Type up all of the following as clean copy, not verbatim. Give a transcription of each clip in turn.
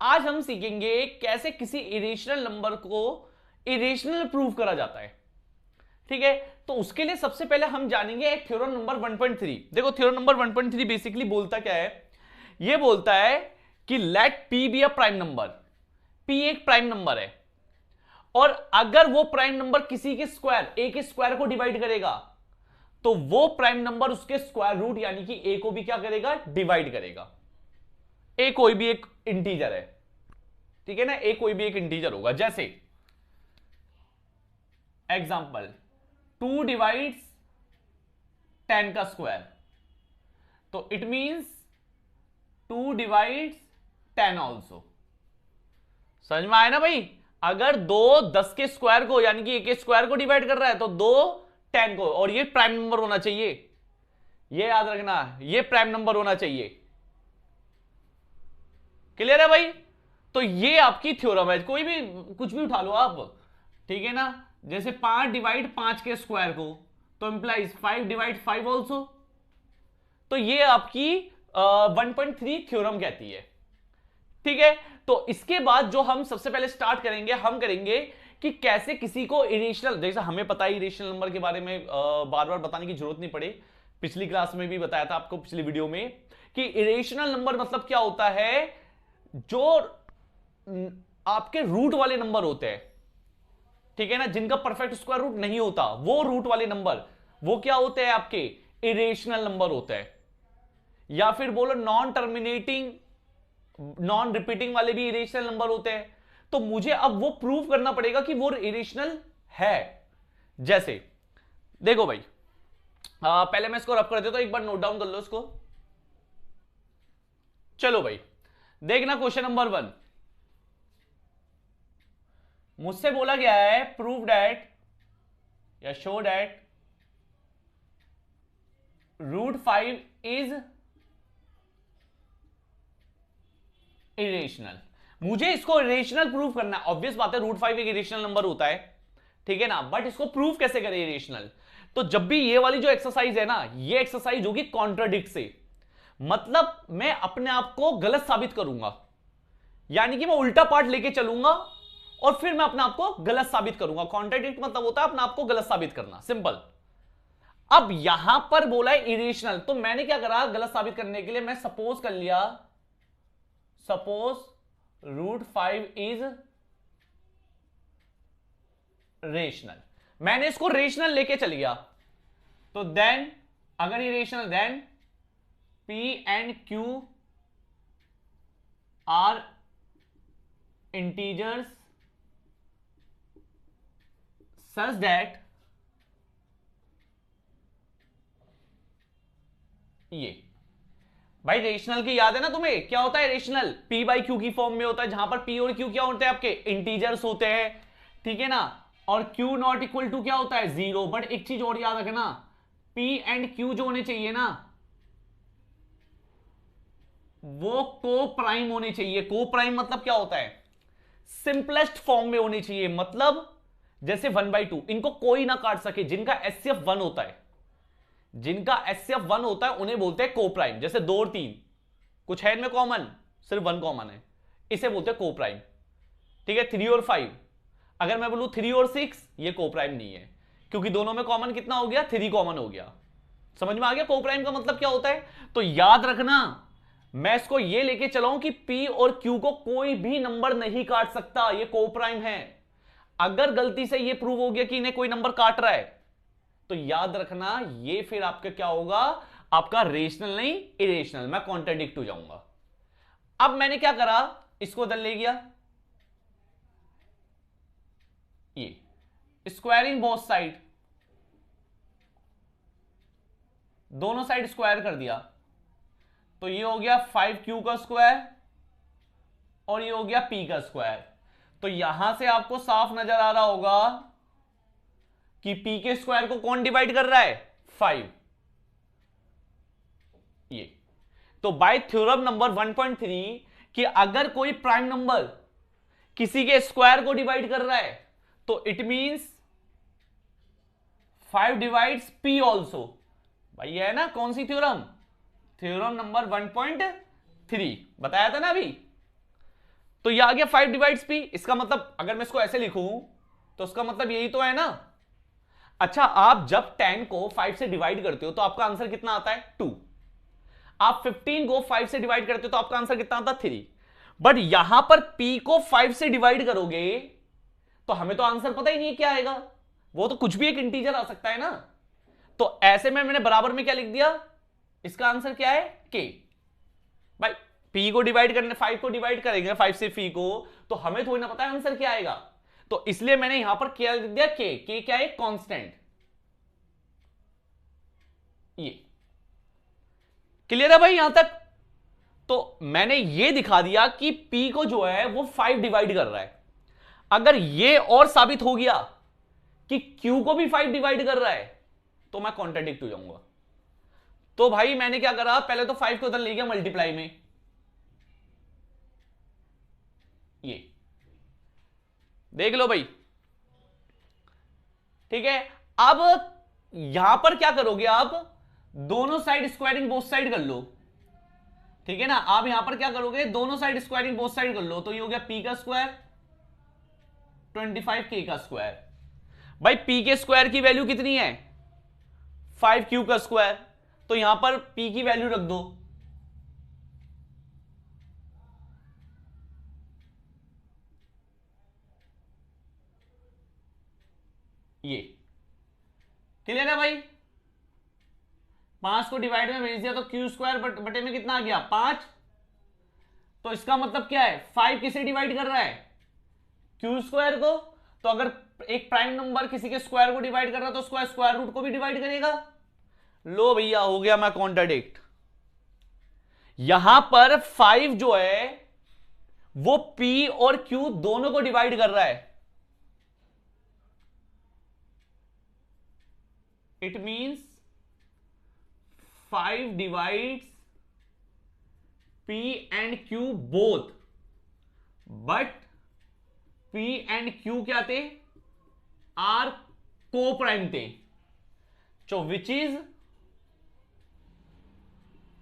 आज हम सीखेंगे कैसे किसी इरेशनल नंबर को इरेशनल प्रूव करा जाता है। ठीक है, तो उसके लिए सबसे पहले हम जानेंगे एक थ्योरम नंबर 1.3। देखो थ्योरम नंबर 1.3 बेसिकली बोलता क्या है, यह बोलता है कि let P be a prime number. P एक प्राइम नंबर है और अगर वो प्राइम नंबर किसी के स्क्वायर ए के स्क्वायर को डिवाइड करेगा तो वो प्राइम नंबर उसके स्क्वायर रूट यानी कि ए को भी क्या करेगा, डिवाइड करेगा। ए कोई भी एक इंटीजर है, ठीक है ना, ए कोई भी एक इंटीजर होगा। जैसे एग्जांपल 2 डिवाइड्स 10 का स्क्वायर, तो इट मींस 2 डिवाइड्स 10 ऑल्सो। समझ में आया ना भाई? अगर दो 10 के स्क्वायर को यानी कि ए के स्क्वायर को डिवाइड कर रहा है तो दो 10 को, और ये प्राइम नंबर होना चाहिए, ये याद रखना, ये प्राइम नंबर होना चाहिए। क्लियर है भाई? तो ये आपकी थ्योरम है, कोई भी कुछ भी उठा लो आप, ठीक है ना। जैसे 5 डिवाइड 5 के स्क्वायर को तो इंप्लाइज 5 डिवाइड 5 ऑल्सो। तो ये आपकी 1.3 थ्योरम कहती है। ठीक है, तो इसके बाद जो हम सबसे पहले स्टार्ट करेंगे, हम करेंगे कि कैसे किसी को इरेशनल, जैसे हमें पता है इरेशनल नंबर के बारे में बार बार बताने की जरूरत नहीं पड़े, पिछली क्लास में भी बताया था आपको, पिछली वीडियो में, कि इरेशनल नंबर मतलब क्या होता है, जो आपके रूट वाले नंबर होते हैं, ठीक है ना, जिनका परफेक्ट स्क्वायर रूट नहीं होता, वो रूट वाले नंबर वो क्या होते हैं, आपके इरेशनल नंबर होते हैं। या फिर बोलो नॉन टर्मिनेटिंग, नॉन रिपीटिंग वाले भी इरेशनल नंबर होते हैं। तो मुझे अब वो प्रूव करना पड़ेगा कि वो इरेशनल है। जैसे देखो भाई, पहले मैं इसको रफ कर देता हूं, एक बार नोट डाउन कर लो इसको। चलो भाई देखना, क्वेश्चन नंबर 1 मुझसे बोला गया है, प्रूव डैट या शो डैट √5 इज इरेशनल। मुझे इसको इरेशनल प्रूव करना है। ऑब्वियस बात है √5 एक इरेशनल नंबर होता है, ठीक है ना, बट इसको प्रूव कैसे करें इरेशनल? तो जब भी ये वाली जो एक्सरसाइज है ना, ये एक्सरसाइज होगी कॉन्ट्राडिक्ट से, मतलब मैं अपने आप को गलत साबित करूंगा, यानी कि मैं उल्टा पार्ट लेके चलूंगा और फिर मैं अपने आप को गलत साबित करूंगा। कॉन्ट्राडिक्ट मतलब होता है अपने आप को गलत साबित करना, सिंपल। अब यहां पर बोला है इरेशनल, तो मैंने क्या करा, गलत साबित करने के लिए मैं सपोज कर लिया, सपोज √5 इज रेशनल। मैंने इसको रेशनल लेके चल गया, तो देन अगर ये rational, then P and Q are integers such that, ये भाई रेशनल की याद है ना तुम्हें, क्या होता है रेशनल? P बाई Q की फॉर्म में होता है, जहां पर P और Q क्या होते हैं, आपके इंटीजर्स होते हैं, ठीक है ना। और Q नॉट इक्वल टू क्या होता है, 0। बट एक चीज और याद रखना, P एंड Q जो होने चाहिए ना, वो को प्राइम होने चाहिए। को प्राइम मतलब क्या होता है, सिंपलेस्ट फॉर्म में होने चाहिए, मतलब जैसे 1/2, इनको कोई ना काट सके, जिनका एचसीएफ 1 होता है, जिनका एचसीएफ 1 होता है उन्हें बोलते हैं को प्राइम। जैसे 2 और 3 कुछ है इनमें कॉमन, सिर्फ 1 कॉमन है, इसे बोलते हैं को प्राइम। ठीक है, 3 और 5, अगर मैं बोलूं 3 और 6, ये को प्राइम नहीं है, क्योंकि दोनों में कॉमन कितना हो गया, 3 कॉमन हो गया। समझ में आ गया को प्राइम का मतलब क्या होता है? तो याद रखना, मैं इसको ये लेके चलाऊं कि P और Q को कोई भी नंबर नहीं काट सकता, ये को प्राइम है। अगर गलती से ये प्रूव हो गया कि इन्हें कोई नंबर काट रहा है, तो याद रखना ये फिर आपका क्या होगा, आपका रेशनल नहीं इरेशनल, मैं कॉन्ट्राडिक्ट हो जाऊंगा। अब मैंने क्या करा, इसको दल ले गया, ये स्क्वायरिंग बोथ साइड, दोनों साइड स्क्वायर कर दिया, तो ये हो गया 5Q का स्क्वायर और ये हो गया P का स्क्वायर। तो यहां से आपको साफ नजर आ रहा होगा कि P के स्क्वायर को कौन डिवाइड कर रहा है, 5। ये तो बाय थ्योरम नंबर 1.3 कि अगर कोई प्राइम नंबर किसी के स्क्वायर को डिवाइड कर रहा है तो it means 5 divides P also. भाई ये है ना कौन सी थ्योरम, थ्योरम नंबर 1.3 बताया था ना अभी। तो ये आ गया 5 डिवाइड्स पी। इसका मतलब अगर मैं इसको ऐसे लिखूं तो उसका मतलब यही तो है ना। अच्छा, आप जब 10 को 5 से डिवाइड करते हो तो आपका आंसर कितना आता है? 2। आप 15 को 5 से डिवाइड करते हो तो आपका आंसर कितना आता है? 3। बट यहां पर p को 5 से डिवाइड करोगे तो हमें तो आंसर पता ही नहीं है क्या आएगा, वो तो कुछ भी एक इंटीजर आ सकता है ना। तो ऐसे में मैंने बराबर में क्या लिख दिया, इसका आंसर क्या है? k। भाई p को डिवाइड करने 5 को डिवाइड करेंगे 5 से p को, तो हमें थोड़ी ना पता है आंसर क्या आएगा। तो इसलिए मैंने यहां पर क्या लिख दिया? k क्या है? कांस्टेंट। ये क्लियर है भाई यहां तक? तो मैंने ये दिखा दिया कि p को जो है वो 5 डिवाइड कर रहा है। अगर ये और साबित हो गया कि q को भी 5 डिवाइड कर रहा है तो मैं कॉन्ट्राडिक्ट हो जाऊंगा। तो भाई मैंने क्या करा, पहले तो 5 को उधर ले गया मल्टीप्लाई में, ये देख लो भाई, ठीक है। अब यहां पर क्या करोगे आप, दोनों साइड स्क्वायरिंग बोथ साइड कर लो, ठीक है ना। आप यहां पर क्या करोगे, दोनों साइड स्क्वायरिंग बोथ साइड कर लो, तो ये हो गया p का स्क्वायर 25 k का स्क्वायर। भाई p के स्क्वायर की वैल्यू कितनी है? 5q का स्क्वायर। तो यहां पर p की वैल्यू रख दो, ये क्लियर है भाई। 5 को डिवाइड में भेज दिया तो q स्क्वायर बटे में कितना आ गया? 5। तो इसका मतलब क्या है, 5 किसे डिवाइड कर रहा है? q स्क्वायर को। तो अगर एक प्राइम नंबर किसी के स्क्वायर को डिवाइड कर रहा है तो उसका स्क्वायर रूट को भी डिवाइड करेगा। लो भैया, हो गया मैं कॉन्ट्राडिक्ट। यहां पर 5 जो है वो p और q दोनों को डिवाइड कर रहा है। It means 5 divides p and q both, but p and q क्या थे? आर को प्राइम थे, सो विच इज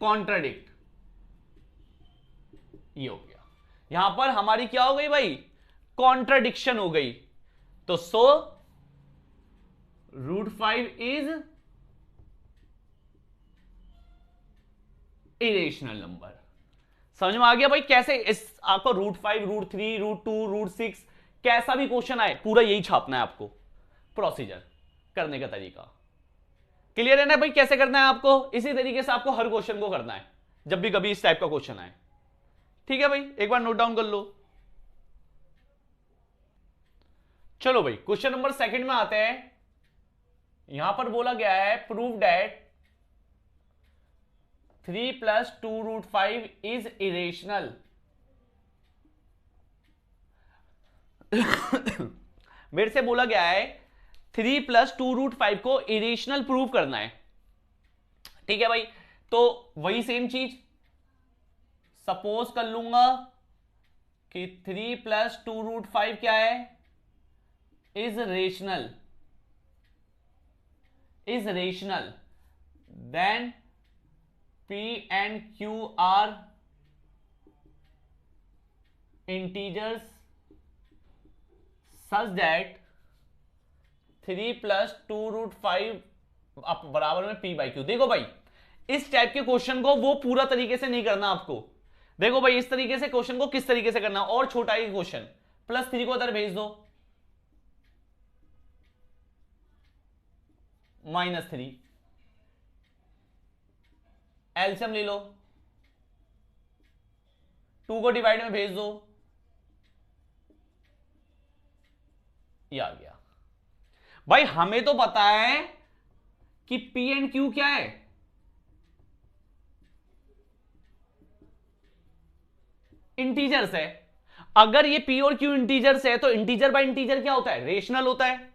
कॉन्ट्राडिक्ट। ये हो गया, यहां पर हमारी क्या हो गई भाई? कॉन्ट्राडिक्शन हो गई। तो सो √5 इज इरेशनल नंबर। समझ में आ गया भाई कैसे इस आपको √5 √3 √2 √6 कैसा भी क्वेश्चन आए पूरा यही छापना है आपको, प्रोसीजर करने का तरीका क्लियर है ना भाई? कैसे करना है आपको, इसी तरीके से आपको हर क्वेश्चन को करना है जब भी कभी इस टाइप का क्वेश्चन आए। ठीक है भाई, एक बार नोट डाउन कर लो। चलो भाई क्वेश्चन नंबर सेकंड में आते हैं। यहां पर बोला गया है प्रूव दैट 3 + 2√5 इज इरेशनल। मेरे से बोला गया है 3 + 2√5 को इरेशनल प्रूव करना है, ठीक है भाई। तो वही सेम चीज सपोज कर लूंगा कि 3 + 2√5 क्या है? Is rational, then p and q are integers such that 3 + 2√5 बराबर में p/q। देखो भाई इस टाइप के क्वेश्चन को वो पूरा तरीके से नहीं करना आपको। देखो भाई इस तरीके से क्वेश्चन को किस तरीके से करना, और छोटा ही क्वेश्चन, +3 को उधर भेज दो, -3 एलसीएम ले लो, 2 को डिवाइड में भेज दो, ये आ गया। भाई हमें तो पता है कि p एंड q क्या है, इंटीजर्स है। अगर ये p और q इंटीजर्स है तो इंटीजर बाय इंटीजर क्या होता है? रेशनल होता है।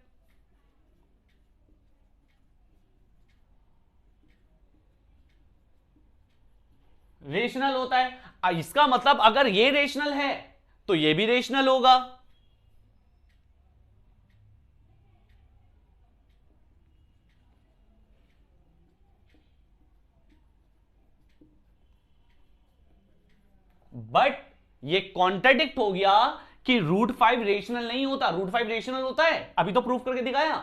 रेशनल होता है, इसका मतलब अगर ये रेशनल है तो ये भी रेशनल होगा। बट ये कॉन्ट्राडिक्ट हो गया कि √5 रेशनल नहीं होता। √5 रेशनल होता है, अभी तो प्रूफ करके दिखाया।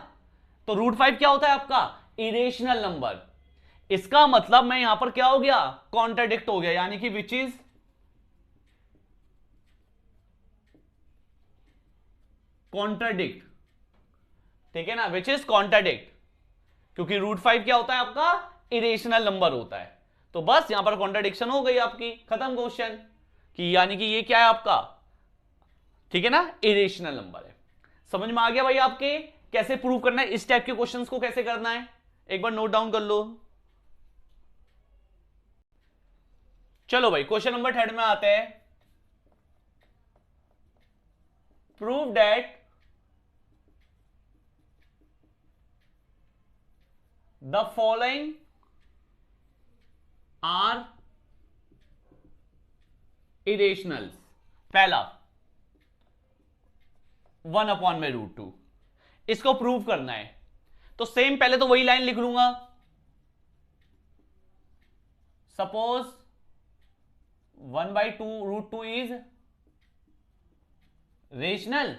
तो √5 क्या होता है आपका? Irrational number. इसका मतलब मैं यहां पर क्या हो गया? कॉन्ट्राडिक्ट हो गया, यानी कि विच इज कॉन्ट्राडिक्ट। ठीक है ना, विच इज कॉन्ट्राडिक्ट, क्योंकि √5 क्या होता है आपका? इरेशनल नंबर होता है। तो बस यहां पर कॉन्ट्राडिक्शन हो गई आपकी, खत्म क्वेश्चन। कि यानी कि ये क्या है आपका? ठीक है ना, इरेशनल नंबर है। समझ में आ गया भाई आपके कैसे प्रूव करना है, इस टाइप के क्वेश्चंस को कैसे करना है? एक बार नोट डाउन कर लो। चलो भाई क्वेश्चन नंबर 3 में आते हैं। Prove that the following are irrational. पहला 1/√2, इसको प्रूव करना है। तो सेम पहले तो वही लाइन लिख लूंगा। सपोज 1/√2 इज रेशनल,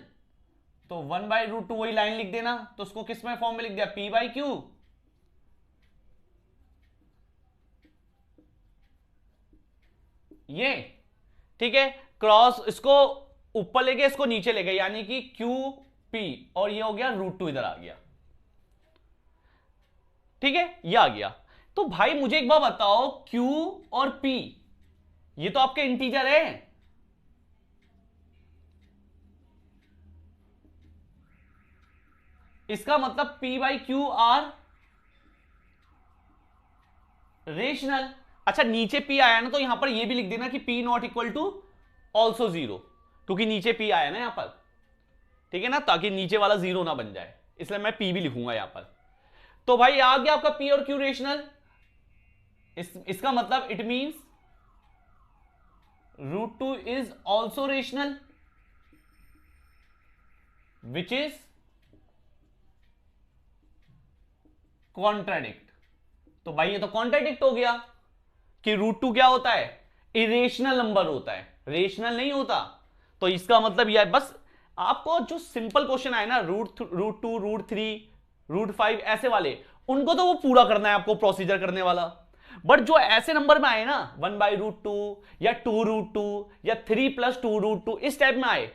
तो 1/√2 वही लाइन लिख देना। तो उसको किस में फॉर्म में लिख दिया? P/Q। ये ठीक है, क्रॉस इसको ऊपर ले गए, इसको नीचे ले गए, यानी कि QP, और ये हो गया √2 इधर आ गया। ठीक है, ये आ गया। तो भाई मुझे एक बात बताओ, Q और P ये तो आपके इंटीजर है। इसका मतलब P/Q आर रेशनल। अच्छा नीचे P आया ना, तो यहां पर ये भी लिख देना कि P not ऑल्सो 0, क्योंकि नीचे P आया ना यहां पर। ठीक है ना, ताकि नीचे वाला 0 ना बन जाए, इसलिए मैं P भी लिखूंगा यहां पर। तो भाई आ गया आपका P और Q रेशनल। इसका मतलब it means √2 is also rational, which is contradict. तो भाई ये तो कॉन्ट्राडिक्ट हो गया कि √2 क्या होता है? इरेशनल नंबर होता है, रेशनल नहीं होता। तो इसका मतलब यह है, बस आपको जो सिंपल क्वेश्चन आए ना, √2, √3, √5 ऐसे वाले, उनको तो वो पूरा करना है आपको, प्रोसीजर करने वाला। बट जो ऐसे नंबर में आए ना 1/√2 या 2√2 या 3+2√2 इस टाइप में आए,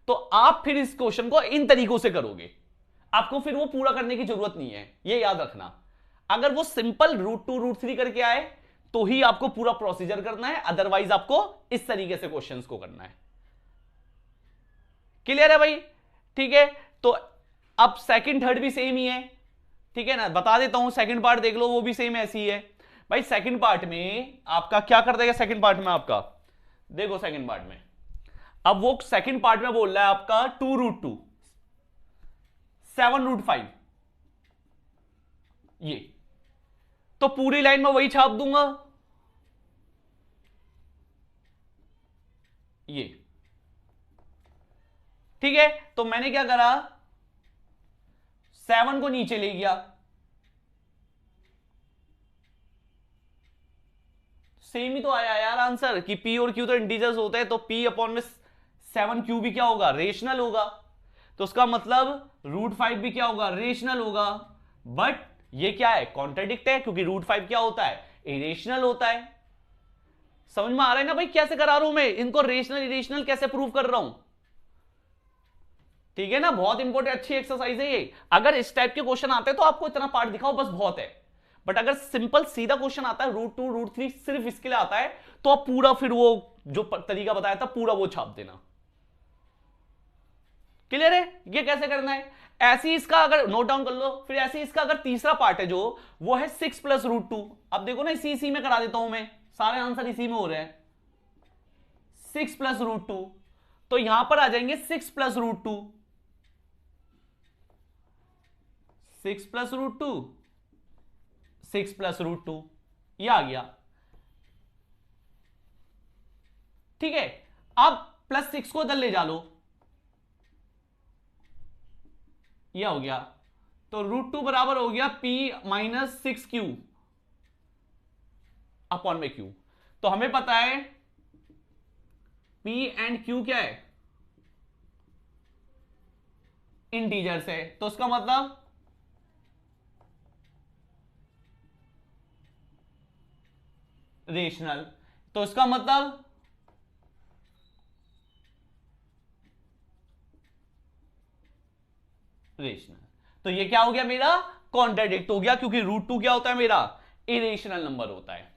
तो आप फिर इस क्वेश्चन को इन तरीकों से करोगे, आपको फिर वो पूरा करने की जरूरत नहीं है, ये याद रखना। अगर वो सिंपल √2, √3 करके आए तो ही आपको पूरा प्रोसीजर करना है, अदरवाइज आपको इस तरीके से क्वेश्चंस को करना है। क्लियर है भाई? ठीक है, तो अब सेकंड थर्ड भी सेम ही है। ठीक है ना, बता देता हूं, सेकंड पार्ट देख लो, वो भी सेम ऐसी ही है भाई। सेकंड पार्ट में आपका क्या कर देगा? सेकंड पार्ट में आपका देखो, सेकंड पार्ट में अब वो सेकंड पार्ट में बोल रहा है आपका 2√2, 7√5, ये तो पूरी लाइन में वही छाप दूंगा, ये ठीक है। तो मैंने क्या करा, 7 को नीचे ले गया, सेम ही तो आया यार आंसर कि P और Q तो इंटीजर्स होते हैं, तो P/7Q भी क्या होगा? रेशनल होगा। तो उसका मतलब √5 भी क्या होगा? रेशनल होगा। बट ये क्या है? कॉन्ट्राडिक्ट है, क्योंकि √5 क्या होता है? इरेशनल होता है। समझ में आ रहा है ना भाई कैसे करा रहा हूं मैं इनको? रेशनल इरेशनल कैसे प्रूव कर रहा हूं? ठीक है ना, बहुत इंपॉर्टेंट अच्छी एक्सरसाइज है ये। अगर इस टाइप के क्वेश्चन आते हैं तो आपको इतना पार्ट दिखाओ बस बहुत है। बट अगर सिंपल सीधा क्वेश्चन आता है √2, √3 सिर्फ इसके लिए आता है, तो आप पूरा फिर वो जो तरीका बताया था पूरा वो छाप देना। क्लियर है? ये कैसे करना है? ऐसे ही इसका अगर नोट डाउन कर लो, फिर ऐसे ही इसका अगर तीसरा पार्ट है जो वो है 6+√2। अब देखो ना, इसी में करा देता हूं मैं, सारे आंसर इसी में हो रहे हैं। 6+√2, तो यहां पर आ जाएंगे 6+√2, 6+√2, 6+√2, ये आ गया। ठीक है, अब +6 को इधर ले जा लो, ये हो गया। तो √2 बराबर हो गया P-6Q अपॉन में Q। तो हमें पता है पी एंड क्यू क्या है, इंटीजर्स है, तो उसका मतलब रेशनल, तो इसका मतलब रेशनल। तो ये क्या हो गया मेरा, कॉन्ट्राडिक्ट हो गया, क्योंकि रूट टू क्या होता है मेरा, इरेशनल नंबर होता है।